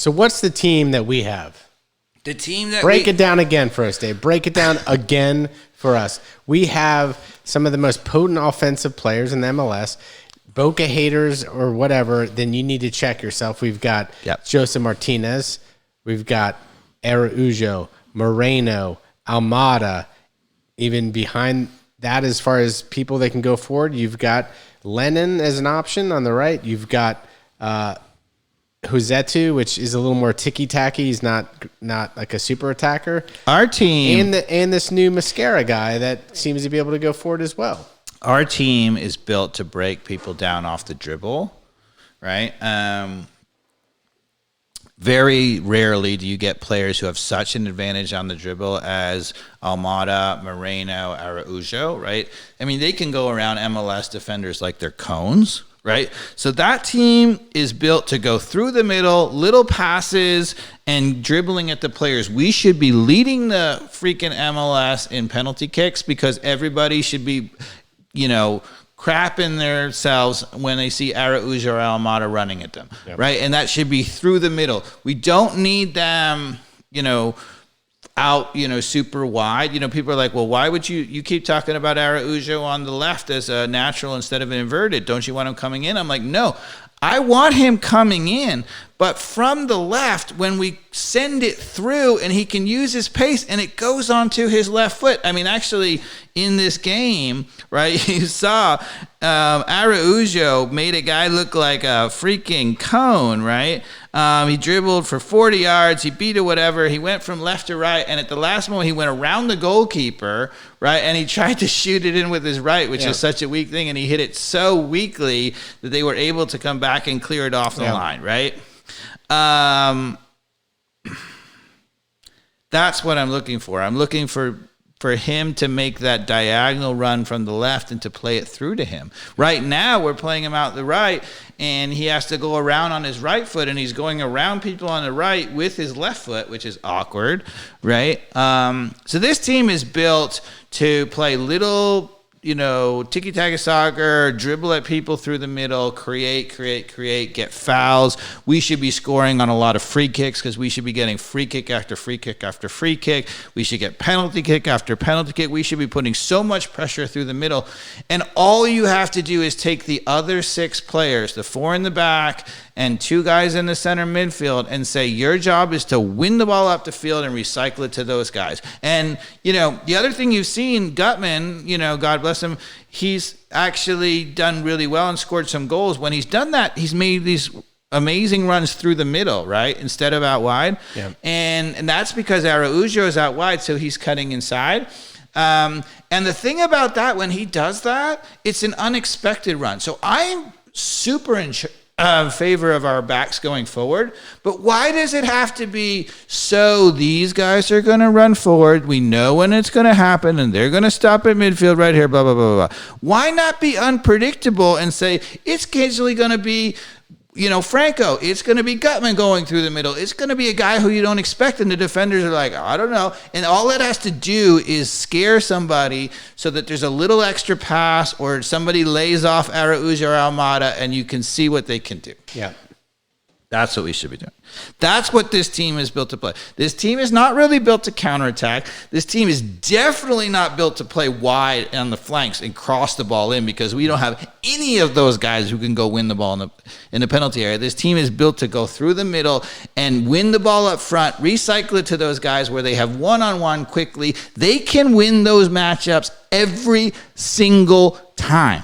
So what's the team that we have? The team that Break it down again for us, Dave. Break it down again for us. We have some of the most potent offensive players in the MLS. Boca haters or whatever, then you need to check yourself. We've got Joseph Martinez. We've got Araujo, Moreno, Almada. Even behind that, as far as people that can go forward, you've got Lennon as an option on the right. You've got Huzetu, which is a little more ticky-tacky. He's not like a super attacker. Our team... And this new Mascara guy that seems to be able to go forward as well. Our team is built to break people down off the dribble, right? Very rarely do you get players who have such an advantage on the dribble as Almada, Moreno, Araujo, right? I mean, they can go around MLS defenders like they're cones, right? So that team is built to go through the middle, little passes, and dribbling at the players. We should be leading the freaking MLS in penalty kicks because everybody should be, crapping themselves when they see Araujo or Almada running at them, right? And that should be through the middle. We don't need them, out, super wide. People are like, well, why would you keep talking about Araujo on the left as a natural instead of an inverted? Don't you want him coming in? I'm like, no, I want him coming in, but from the left, when we send it through and he can use his pace and it goes onto his left foot. I mean, actually, in this game, right, you saw Araujo made a guy look like a freaking cone, right? He dribbled for 40 yards. He beat it, whatever. He went from left to right, and at the last moment, he went around the goalkeeper, right, and he tried to shoot it in with his right, which is such a weak thing, and he hit it so weakly that they were able to come back and clear it off the line, right? That's what I'm looking for. I'm looking for him to make that diagonal run from the left and to play it through to him. Right now, we're playing him out the right, and he has to go around on his right foot, and he's going around people on the right with his left foot, which is awkward, right? So this team is built to play little, tiki-taka soccer, dribble at people through the middle, create, get fouls. We should be scoring on a lot of free kicks because we should be getting free kick after free kick after free kick. We should get penalty kick after penalty kick. We should be putting so much pressure through the middle. And all you have to do is take the other 6 players, the 4 in the back and 2 guys in the center midfield, and say your job is to win the ball up the field and recycle it to those guys. And, the other thing you've seen, Gutman, God bless him, he's actually done really well and scored some goals. When he's done that, he's made these amazing runs through the middle, right, instead of out wide. Yeah. And that's because Araujo is out wide, so he's cutting inside. And the thing about that, when he does that, it's an unexpected run. So I'm super favor of our backs going forward, but why does it have to be so these guys are going to run forward, we know when it's going to happen, and they're going to stop at midfield right here, blah, blah, blah, blah. Why not be unpredictable and say it's occasionally going to be Franco, it's going to be Gutman going through the middle. It's going to be a guy who you don't expect, and the defenders are like, I don't know. And all it has to do is scare somebody so that there's a little extra pass or somebody lays off Araujo or Almada, and you can see what they can do. Yeah. That's what we should be doing. That's what this team is built to play. This team is not really built to counterattack. This team is definitely not built to play wide on the flanks and cross the ball in because we don't have any of those guys who can go win the ball in the penalty area. This team is built to go through the middle and win the ball up front, recycle it to those guys where they have one-on-one quickly. They can win those matchups every single time.